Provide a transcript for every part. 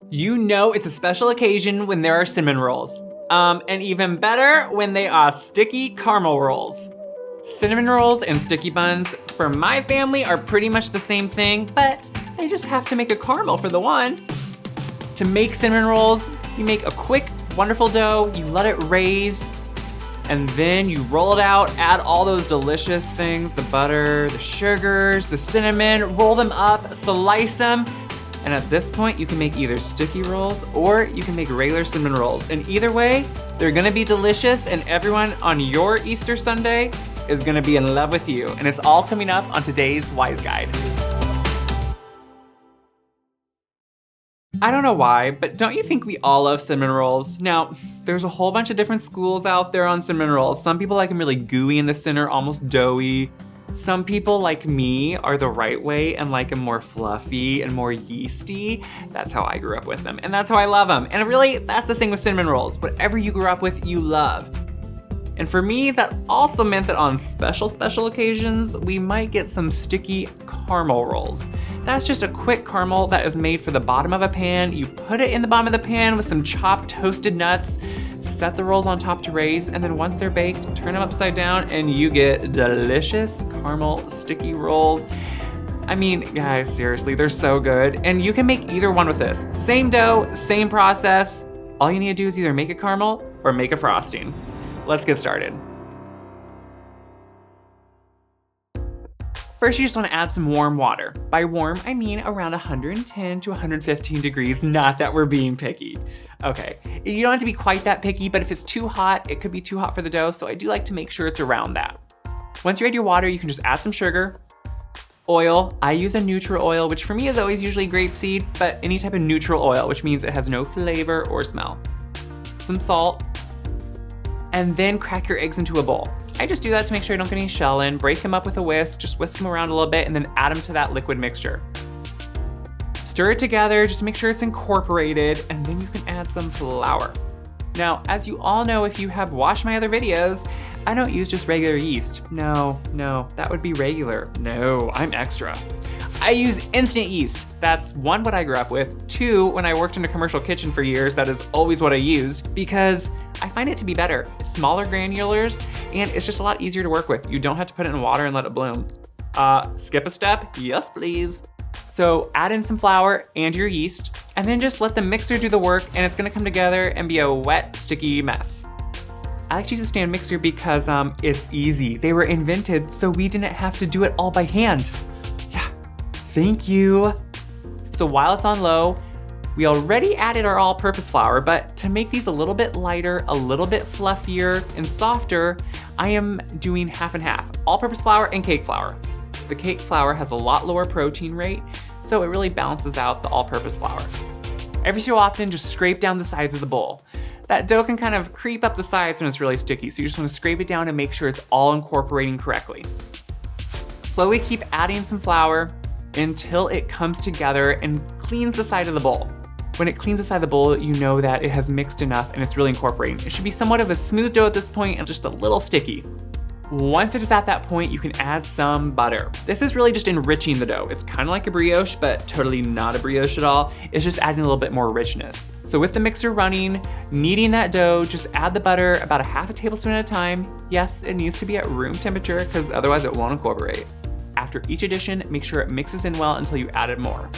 You know it's a special occasion when there are cinnamon rolls. And even better when they are sticky caramel rolls. Cinnamon rolls and sticky buns, for my family, are pretty much the same thing, but they just have to make a caramel for the one. To make cinnamon rolls, you make a quick, wonderful dough, you let it raise, and then you roll it out, add all those delicious things, the butter, the sugars, the cinnamon, roll them up, slice them, and at this point, you can make either sticky rolls or you can make regular cinnamon rolls. And either way, they're gonna be delicious, and everyone on your Easter Sunday is gonna be in love with you. And it's all coming up on today's Wise Guide. I don't know why, but don't you think we all love cinnamon rolls? Now, there's a whole bunch of different schools out there on cinnamon rolls. Some people like them really gooey in the center, almost doughy. Some people, like me, are the right way and like them more fluffy and more yeasty. That's how I grew up with them, and that's how I love them. And really, that's the thing with cinnamon rolls. Whatever you grew up with, you love. And for me, that also meant that on special occasions, we might get some sticky caramel rolls. That's just a quick caramel that is made for the bottom of a pan. You put it in the bottom of the pan with some chopped toasted nuts, set the rolls on top to raise, and then once they're baked, turn them upside down and you get delicious caramel sticky rolls. I mean, guys, seriously, they're so good. And you can make either one with this. Same dough, same process. All you need to do is either make a caramel or make a frosting. Let's get started. First, you just want to add some warm water. By warm, I mean around 110 to 115 degrees, not that we're being picky. Okay, you don't have to be quite that picky, but if it's too hot, it could be too hot for the dough, so I do like to make sure it's around that. Once you add your water, you can just add some sugar, oil. I use a neutral oil, which for me is always usually grapeseed, but any type of neutral oil, which means it has no flavor or smell. Some salt, and then crack your eggs into a bowl. I just do that to make sure I don't get any shell in, break them up with a whisk, just whisk them around a little bit, and then add them to that liquid mixture. Stir it together, just to make sure it's incorporated, and then you can add some flour. Now, as you all know, if you have watched my other videos, I don't use just regular yeast. No, that would be regular. No, I'm extra. I use instant yeast. That's one, what I grew up with. Two, when I worked in a commercial kitchen for years, that is always what I used because I find it to be better. It's smaller granulars and it's just a lot easier to work with. You don't have to put it in water and let it bloom. Skip a step? Yes, please. So add in some flour and your yeast and then just let the mixer do the work and it's gonna come together and be a wet, sticky mess. I like to use a stand mixer because it's easy. They were invented so we didn't have to do it all by hand. Yeah, thank you. So while it's on low, we already added our all-purpose flour, but to make these a little bit lighter, a little bit fluffier and softer, I am doing half and half, all-purpose flour and cake flour. The cake flour has a lot lower protein rate, so it really balances out the all-purpose flour. Every so often, just scrape down the sides of the bowl. That dough can kind of creep up the sides when it's really sticky, so you just want to scrape it down and make sure it's all incorporating correctly. Slowly keep adding some flour until it comes together and cleans the side of the bowl. When it cleans the side of the bowl, you know that it has mixed enough and it's really incorporating. It should be somewhat of a smooth dough at this point and just a little sticky. Once it is at that point, you can add some butter. This is really just enriching the dough. It's kind of like a brioche, but totally not a brioche at all. It's just adding a little bit more richness. So with the mixer running, kneading that dough, just add the butter about a half a tablespoon at a time. Yes, it needs to be at room temperature because otherwise it won't incorporate. After each addition, make sure it mixes in well until you add it more.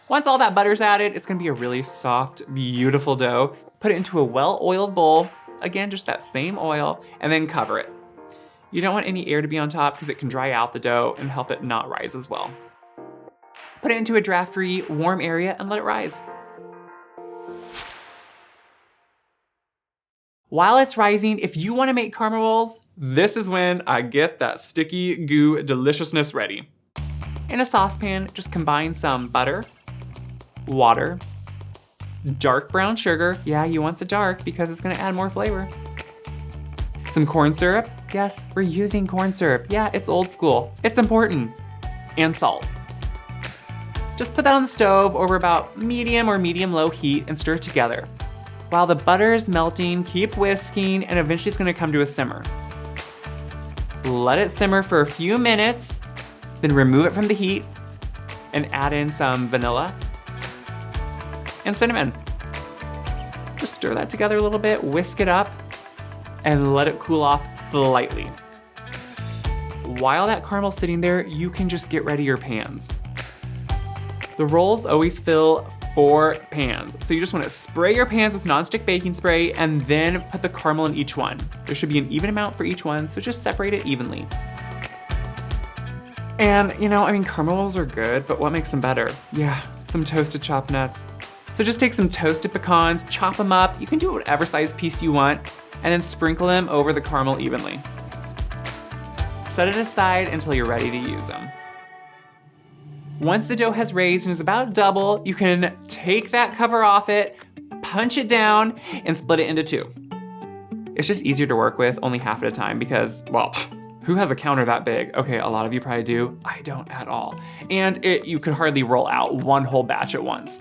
Once all that butter's added, it's gonna be a really soft, beautiful dough. Put it into a well-oiled bowl, again, just that same oil, and then cover it. You don't want any air to be on top because it can dry out the dough and help it not rise as well. Put it into a draft-free, warm area and let it rise. While it's rising, if you wanna make caramel rolls, this is when I get that sticky goo deliciousness ready. In a saucepan, just combine some butter, water, dark brown sugar. Yeah, you want the dark because it's gonna add more flavor. Some corn syrup. Yes, we're using corn syrup. Yeah, it's old school. It's important. And salt. Just put that on the stove over about medium or medium-low heat and stir it together. While the butter is melting, keep whisking and eventually it's gonna come to a simmer. Let it simmer for a few minutes, then remove it from the heat and add in some vanilla, and cinnamon. Just stir that together a little bit, whisk it up, and let it cool off slightly. While that caramel's sitting there, you can just get ready your pans. The rolls always fill 4 pans, so you just want to spray your pans with nonstick baking spray and then put the caramel in each one. There should be an even amount for each one, so just separate it evenly. And caramel rolls are good, but what makes them better? Yeah, some toasted chopped nuts. So just take some toasted pecans, chop them up. You can do whatever size piece you want, and then sprinkle them over the caramel evenly. Set it aside until you're ready to use them. Once the dough has raised and is about double, you can take that cover off it, punch it down, and split it into 2. It's just easier to work with only half at a time because, well, who has a counter that big? Okay, a lot of you probably do. I don't at all. And you could hardly roll out one whole batch at once.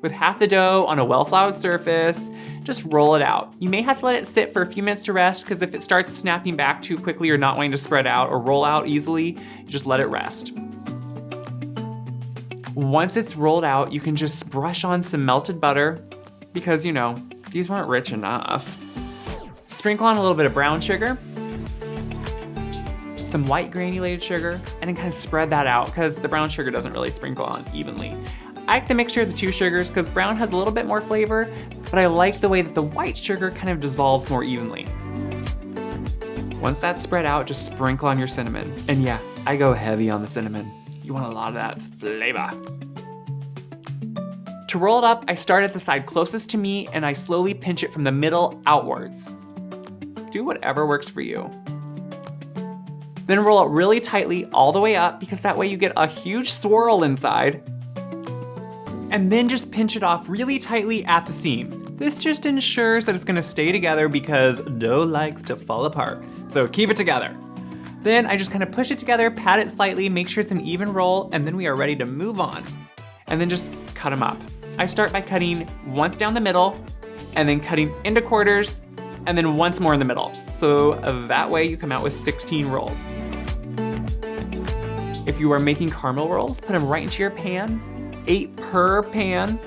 With half the dough on a well-floured surface, just roll it out. You may have to let it sit for a few minutes to rest because if it starts snapping back too quickly or not wanting to spread out or roll out easily, just let it rest. Once it's rolled out, you can just brush on some melted butter because, these weren't rich enough. Sprinkle on a little bit of brown sugar, some white granulated sugar, and then kind of spread that out because the brown sugar doesn't really sprinkle on evenly. I like the mixture of the 2 sugars because brown has a little bit more flavor, but I like the way that the white sugar kind of dissolves more evenly. Once that's spread out, just sprinkle on your cinnamon. And yeah, I go heavy on the cinnamon. You want a lot of that flavor. To roll it up, I start at the side closest to me and I slowly pinch it from the middle outwards. Do whatever works for you. Then roll it really tightly all the way up because that way you get a huge swirl inside. And then just pinch it off really tightly at the seam. This just ensures that it's gonna stay together because dough likes to fall apart. So keep it together. Then I just kind of push it together, pat it slightly, make sure it's an even roll, and then we are ready to move on. And then just cut them up. I start by cutting once down the middle, and then cutting into quarters, and then once more in the middle. So that way you come out with 16 rolls. If you are making caramel rolls, put them right into your pan, 8 per pan.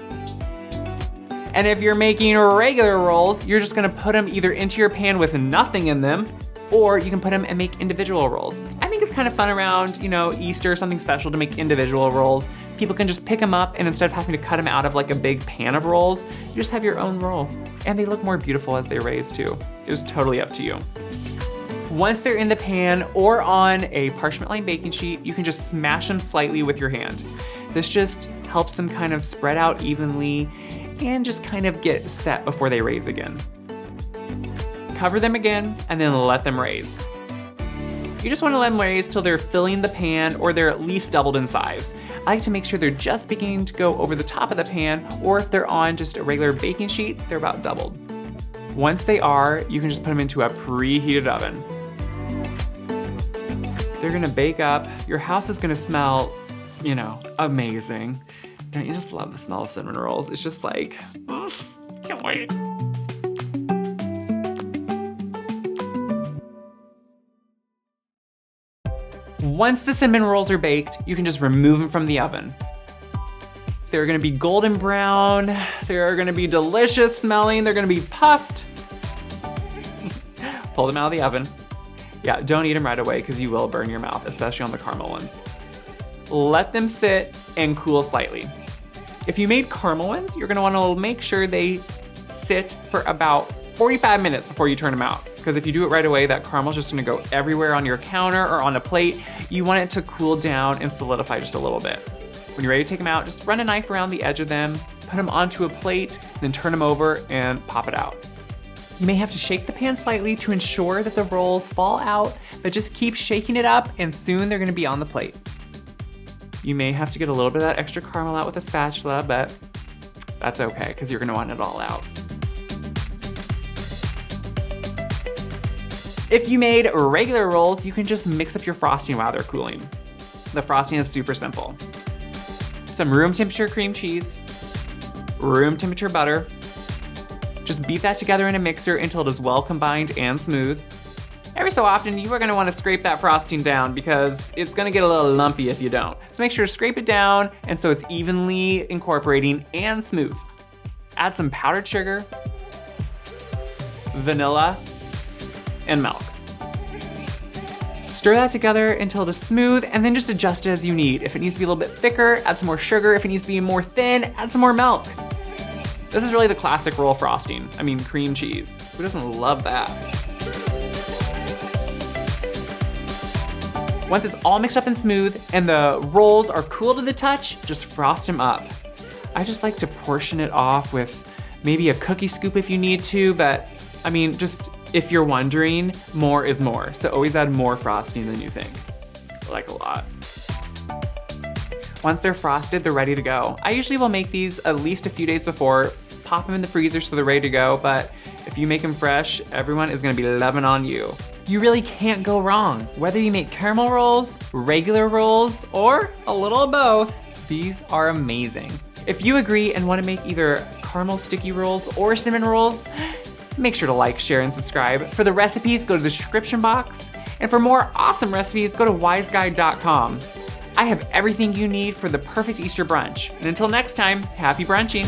And if you're making regular rolls, you're just gonna put them either into your pan with nothing in them, or you can put them and make individual rolls. I think it's kind of fun around, Easter or something special to make individual rolls. People can just pick them up and instead of having to cut them out of like a big pan of rolls, you just have your own roll. And they look more beautiful as they raise too. It was totally up to you. Once they're in the pan or on a parchment lined baking sheet, you can just smash them slightly with your hand. This just helps them kind of spread out evenly and just kind of get set before they raise again. Cover them again and then let them raise. You just want to let them raise till they're filling the pan or they're at least doubled in size. I like to make sure they're just beginning to go over the top of the pan, or if they're on just a regular baking sheet, they're about doubled. Once they are, you can just put them into a preheated oven. They're gonna bake up. Your house is gonna smell, amazing. Don't you just love the smell of cinnamon rolls? It's just like, can't wait. Once the cinnamon rolls are baked, you can just remove them from the oven. They're gonna be golden brown, they're gonna be delicious smelling, they're gonna be puffed. Pull them out of the oven. Yeah, don't eat them right away because you will burn your mouth, especially on the caramel ones. Let them sit and cool slightly. If you made caramel ones, you're gonna wanna make sure they sit for about 45 minutes before you turn them out. Because if you do it right away, that caramel's just gonna go everywhere on your counter or on a plate. You want it to cool down and solidify just a little bit. When you're ready to take them out, just run a knife around the edge of them, put them onto a plate, then turn them over and pop it out. You may have to shake the pan slightly to ensure that the rolls fall out, but just keep shaking it up and soon they're gonna be on the plate. You may have to get a little bit of that extra caramel out with a spatula, but that's okay, because you're gonna want it all out. If you made regular rolls, you can just mix up your frosting while they're cooling. The frosting is super simple. Some room temperature cream cheese, room temperature butter. Just beat that together in a mixer until it is well combined and smooth. Every so often, you are gonna wanna scrape that frosting down because it's gonna get a little lumpy if you don't. So make sure to scrape it down and so it's evenly incorporating and smooth. Add some powdered sugar, vanilla, and milk. Stir that together until it is smooth, and then just adjust it as you need. If it needs to be a little bit thicker, add some more sugar. If it needs to be more thin, add some more milk. This is really the classic roll frosting. I mean, cream cheese. Who doesn't love that? Once it's all mixed up and smooth and the rolls are cool to the touch, just frost them up. I just like to portion it off with maybe a cookie scoop if you need to, but I mean, just if you're wondering, more is more. So always add more frosting than you think. I like a lot. Once they're frosted, they're ready to go. I usually will make these at least a few days before, pop them in the freezer so they're ready to go, but if you make them fresh, everyone is gonna be loving on you. You really can't go wrong. Whether you make caramel rolls, regular rolls, or a little of both, these are amazing. If you agree and wanna make either caramel sticky rolls or cinnamon rolls, make sure to like, share, and subscribe. For the recipes, go to the description box. And for more awesome recipes, go to wiseguide.com. I have everything you need for the perfect Easter brunch. And until next time, happy brunching.